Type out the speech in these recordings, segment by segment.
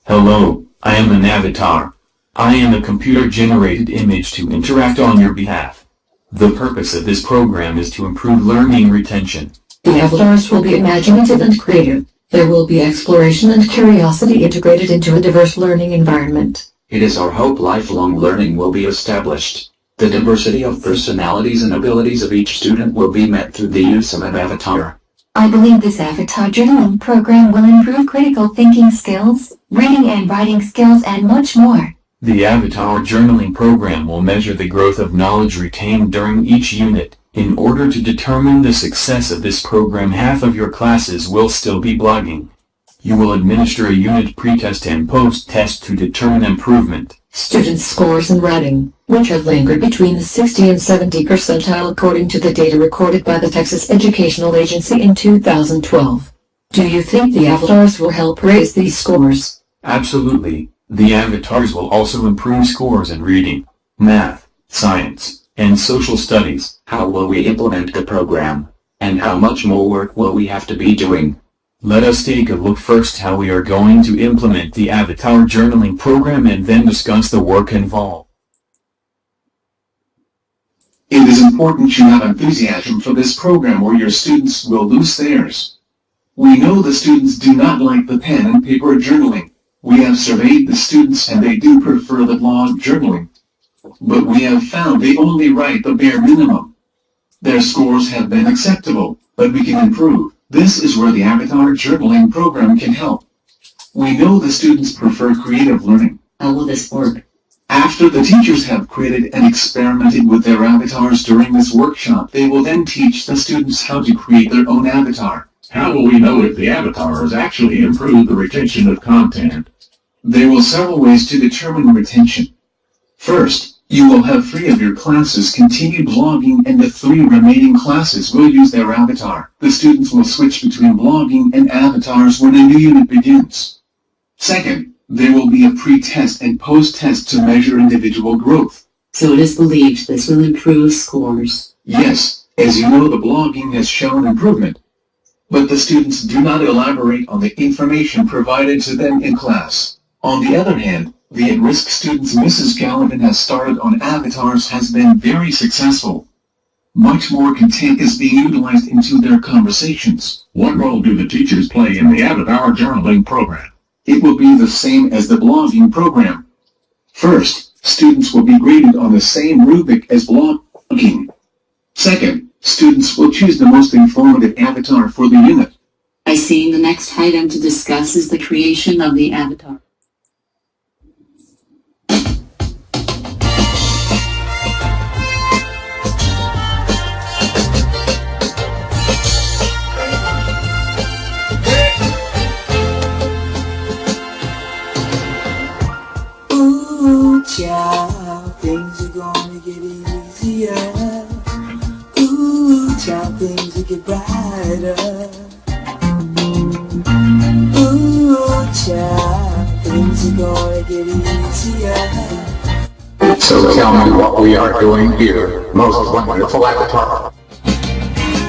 Hello, I am an avatar. I am a computer-generated image to interact on your behalf. The purpose of this program is to improve learning retention. The avatars will be imaginative and creative. There will be exploration and curiosity integrated into a diverse learning environment. It is our hope lifelong learning will be established. The diversity of personalities and abilities of each student will be met through the use of an avatar. I believe this avatar journaling program will improve critical thinking skills, reading and writing skills, and much more. The avatar journaling program will measure the growth of knowledge retained during each unit. In order to determine the success of this program, half of your classes will still be blogging. You will administer a unit pre-test and post-test to determine improvement. Students' scores in writing, which have lingered between the 60 and 70 percentile according to the data recorded by the Texas Educational Agency in 2012. Do you think the avatars will help raise these scores? Absolutely. The avatars will also improve scores in reading, math, science, and social studies. How will we implement the program? And how much more work will we have to be doing? Let us take a look first how we are going to implement the avatar journaling program and then discuss the work involved. It is important you have enthusiasm for this program or your students will lose theirs. We know the students do not like the pen and paper journaling. We have surveyed the students and they do prefer the blog journaling. But we have found they only write the bare minimum. Their scores have been acceptable, but we can improve. This is where the avatar journaling program can help. We know the students prefer creative learning. How will this work? After the teachers have created and experimented with their avatars during this workshop, they will then teach the students how to create their own avatar. How will we know if the avatars actually improve the retention of content? There will several ways to determine retention. First, you will have 3 of your classes continue blogging and the 3 remaining classes will use their avatar. The students will switch between blogging and avatars when a new unit begins. Second, there will be a pre-test and post-test to measure individual growth. So it is believed this will improve scores. Yes, as you know, the blogging has shown improvement. But the students do not elaborate on the information provided to them in class. On the other hand, the at-risk students Mrs. Gallivan has started on avatars has been very successful. Much more content is being utilized into their conversations. What role do the teachers play in the avatar journaling program? It will be the same as the blogging program. First, students will be graded on the same rubric as blogging. Second, students will choose the most informative avatar for the unit. I see the next item to discuss is the creation of the avatar. Child, things are gonna get easier. Ooh, child, things will get brighter. Ooh, child, things are gonna get easier. So tell me what we are doing here, most wonderful avatar.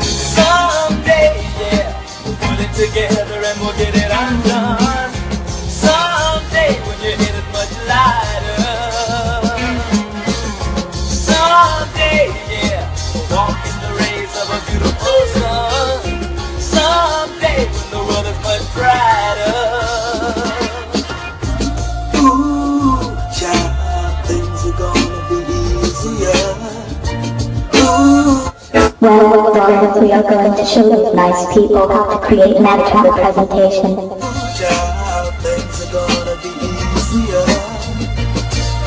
Someday, yeah, we'll put it together and we'll get it undone. Someday, when your head is much lighter. Someday, yeah, we'll walk in the rays of a beautiful sun. Someday, when the world is much brighter. Ooh, child, things are gonna be easier. Ooh. Well, Doris, we are going to show these nice people how to create an avatar presentation. Child, things are gonna be easier.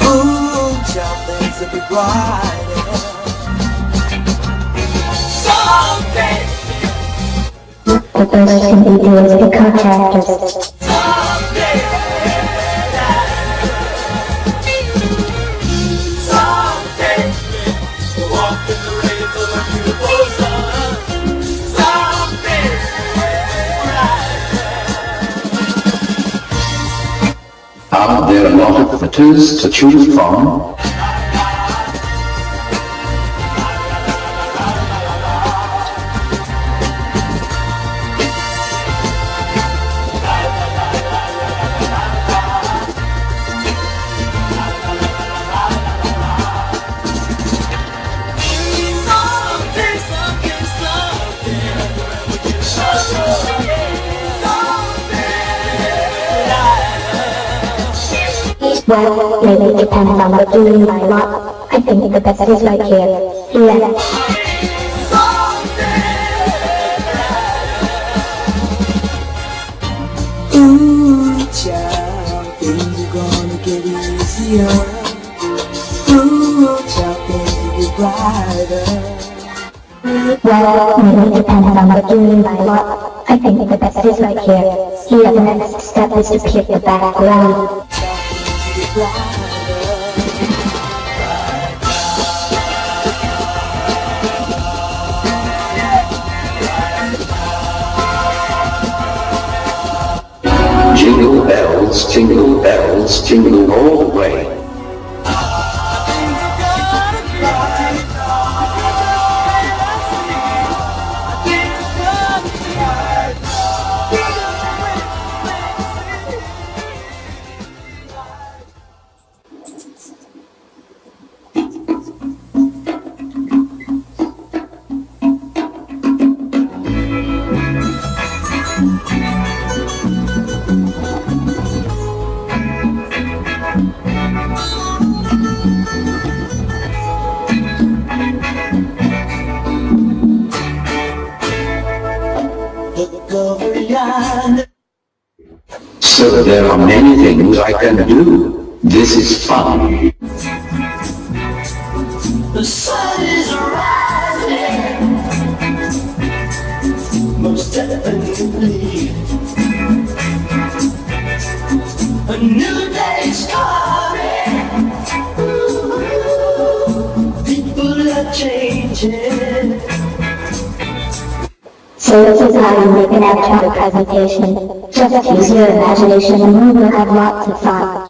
Ooh, child, things will be brighter. Someday. The first thing we do is pick our characters. Someday. Someday. We'll walk in the rays of a beautiful sun. Someday. There are a lot of avatars to choose from. Well, maybe it depends on what you mean by lot. I think the best is right here. Yeah. Ooh, child, things are gonna get easier. Ooh, child, things will get brighter. Well, maybe it depends on what you mean by lot. I think the best is right here. Here, the next step is to pick the background. Jingle bells, jingle all the way. So there are many things I can do. This is fun. The sun is rising, most definitely. A new day's coming. People are changing. So this is how you make an abstract presentation. Just use your imagination and you will have lots of fun.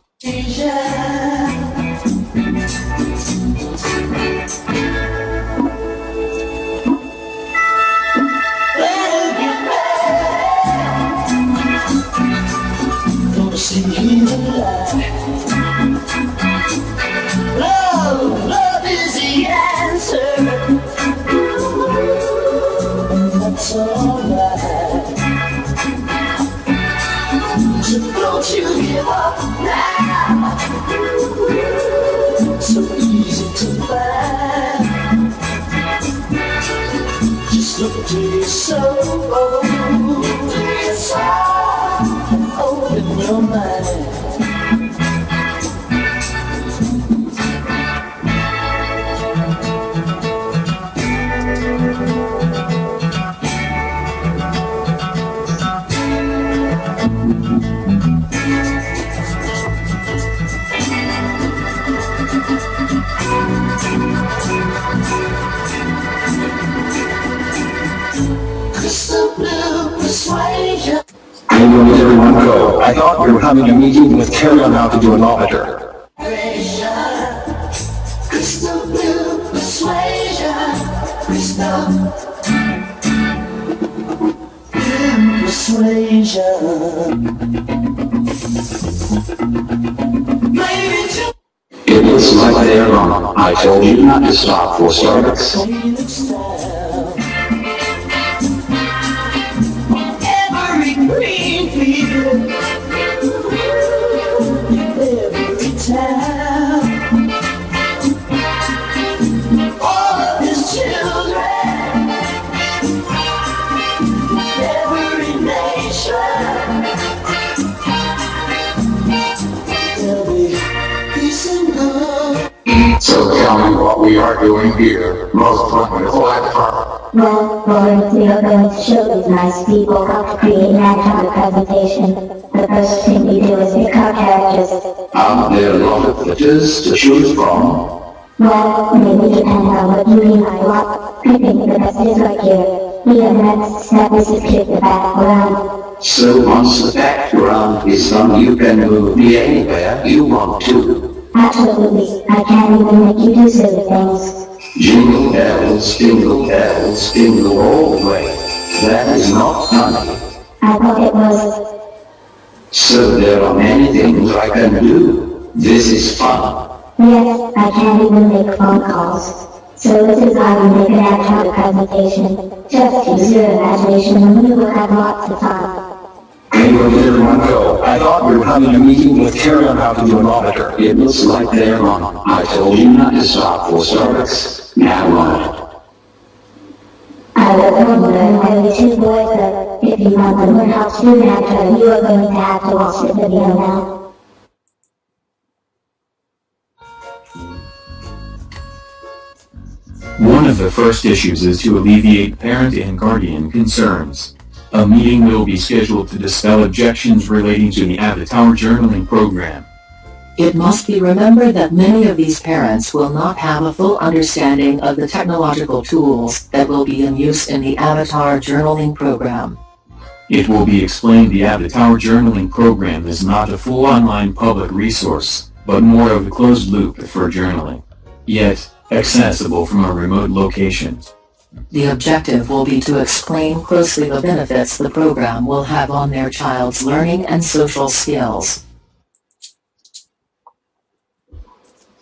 Love is the answer. That's alright. So don't you give up now. So easy to find. Just look to your soul. Open your mind. Everyone go. I thought we were having a meeting with Terry on how to do an orbiter. Crystal blue persuasion. Crystal blue persuasion. It looks like they're wrong. I told you not to stop for Starbucks. Every green field, every town, all of his children, every nation, there'll be peace and good. So tell me what we are doing here. Most wonderful avatar. Well, Lawrence, we are going to show these nice people how to create an abstract presentation. The first thing we do is pick our characters. Are there a lot of letters to choose from? Well, maybe it depends on what you mean by lot. I think the best is right here. Here, the next step is to pick the background. So once the background is done, you can move me anywhere you want to. Absolutely. I can't even make you do silly things. Jingle bells, jingle bells, jingle all the way. That is not funny. I thought it was. So there are many things I can do. This is fun. Yes, I can't even make phone calls. So this is how you make an abstract presentation. Just use your imagination and you will have lots of fun. Everyone go. I I thought we were having a meeting with Terry on how to do an auditor. It looks like they're on. I told you not to stop for Starbucks. Now on. I was told that there were 2 boys, but if you want to learn how to do that, you are going to have to watch this video now. One of the first issues is to alleviate parent and guardian concerns. A meeting will be scheduled to dispel objections relating to the Avatar journaling program. It must be remembered that many of these parents will not have a full understanding of the technological tools that will be in use in the Avatar journaling program. It will be explained the Avatar journaling program is not a full online public resource, but more of a closed loop for journaling, yet accessible from a remote location. The objective will be to explain closely the benefits the program will have on their child's learning and social skills.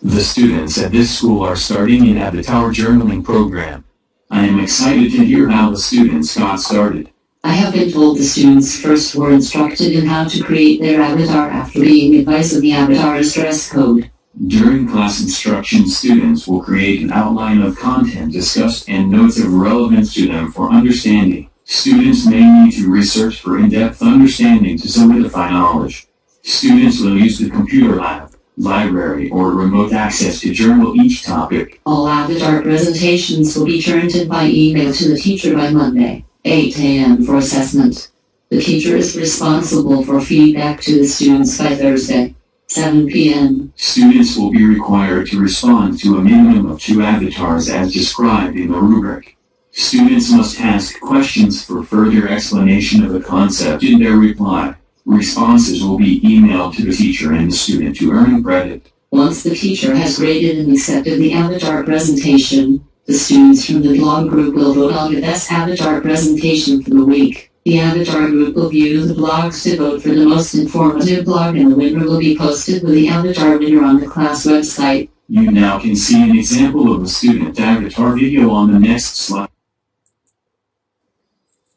The students at this school are starting an Avatar journaling program. I am excited to hear how the students got started. I have been told the students first were instructed in how to create their avatar after being advised of the avatar's dress code. During class instruction, students will create an outline of content discussed and notes of relevance to them for understanding. Students may need to research for in-depth understanding to solidify knowledge. Students will use the computer lab, library, or remote access to journal each topic. All avatar presentations will be turned in by email to the teacher by Monday, 8 a.m. for assessment. The teacher is responsible for feedback to the students by Thursday, 7 p.m. Students will be required to respond to a minimum of 2 avatars as described in the rubric. Students must ask questions for further explanation of the concept in their reply. Responses will be emailed to the teacher and the student to earn credit. Once the teacher has graded and accepted the avatar presentation, the students from the blog group will vote on the best avatar presentation for the week. The avatar group will view the blogs to vote for the most informative blog, and the winner will be posted with the avatar winner on the class website. You now can see an example of a student avatar video on the next slide.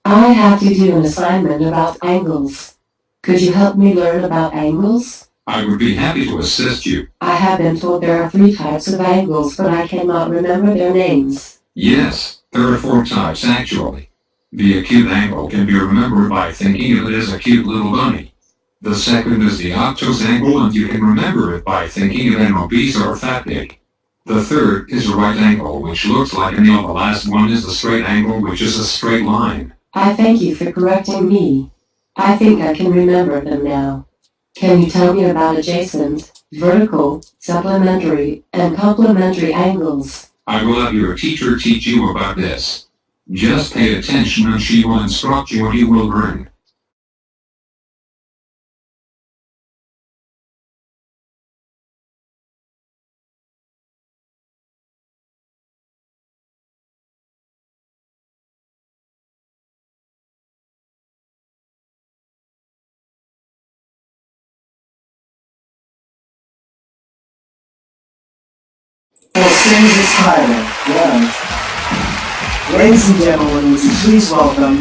I have to do an assignment about angles. Could you help me learn about angles? I would be happy to assist you. I have been told there are 3 types of angles, but I cannot remember their names. Yes, there are 4 types actually. The acute angle can be remembered by thinking of it as a cute little bunny. The second is the obtuse angle, and you can remember it by thinking of an obese or fat pig. The third is a right angle, which looks like an L. The last one is the straight angle, which is a straight line. I thank you for correcting me. I think I can remember them now. Can you tell me about adjacent, vertical, supplementary, and complementary angles? I will have your teacher teach you about this. Just pay attention and she will instruct you and you will learn. For Strangers Highway, yeah. Ladies and gentlemen, would you please welcome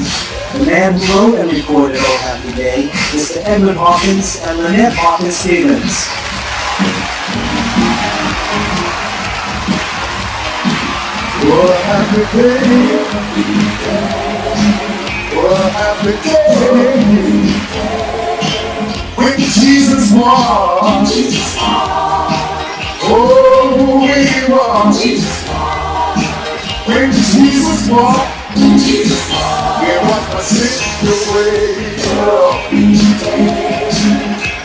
the man who wrote and recorded Oh Happy Day, Mr. Edward Hawkins and Lynette Hawkins Stevens. Oh happy day, oh happy day, when Jesus walked, oh we walked. When Jesus walked, it was my sin away.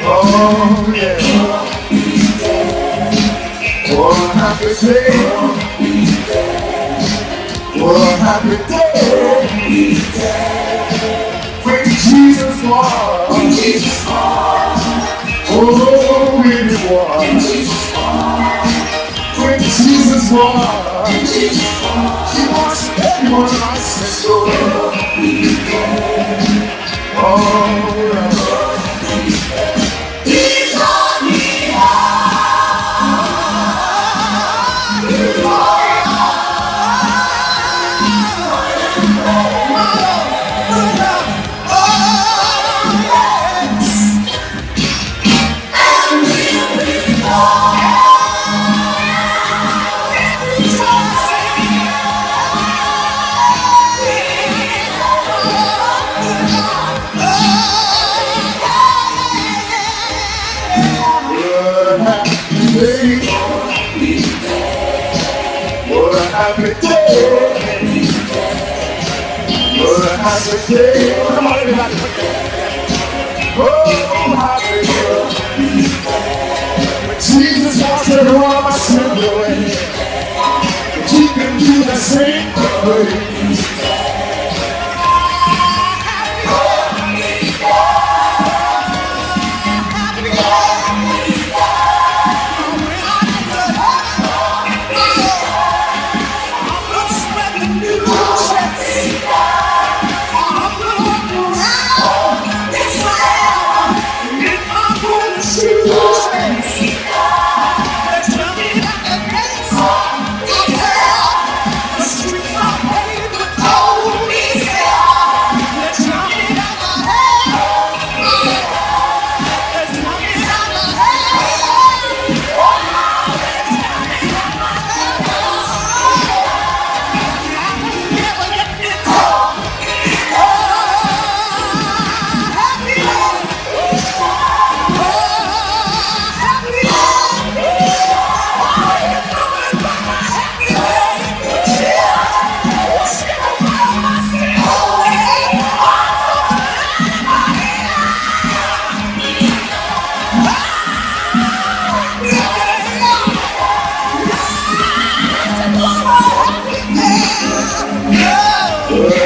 Oh yeah. Oh happy day. Oh happy day. When Jesus walked, oh when he walked. When Jesus walked, he wants everyone I said so. Oh, he taught me a happy day. What a happy day. What a happy day. Come on, everybody. Oh, happy day. Jesus wants everyone of my sins away. But you can do the same way.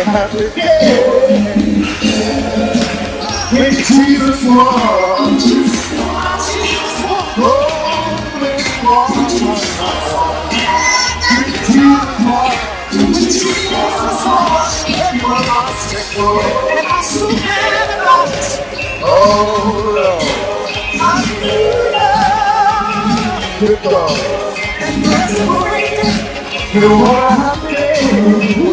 Happy day. When Jesus walks, holy walks. When Jesus walks, everyone lost it. And I so glad about it. Oh Lord, hallelujah. Good God. And bless the Lord. What a happy day.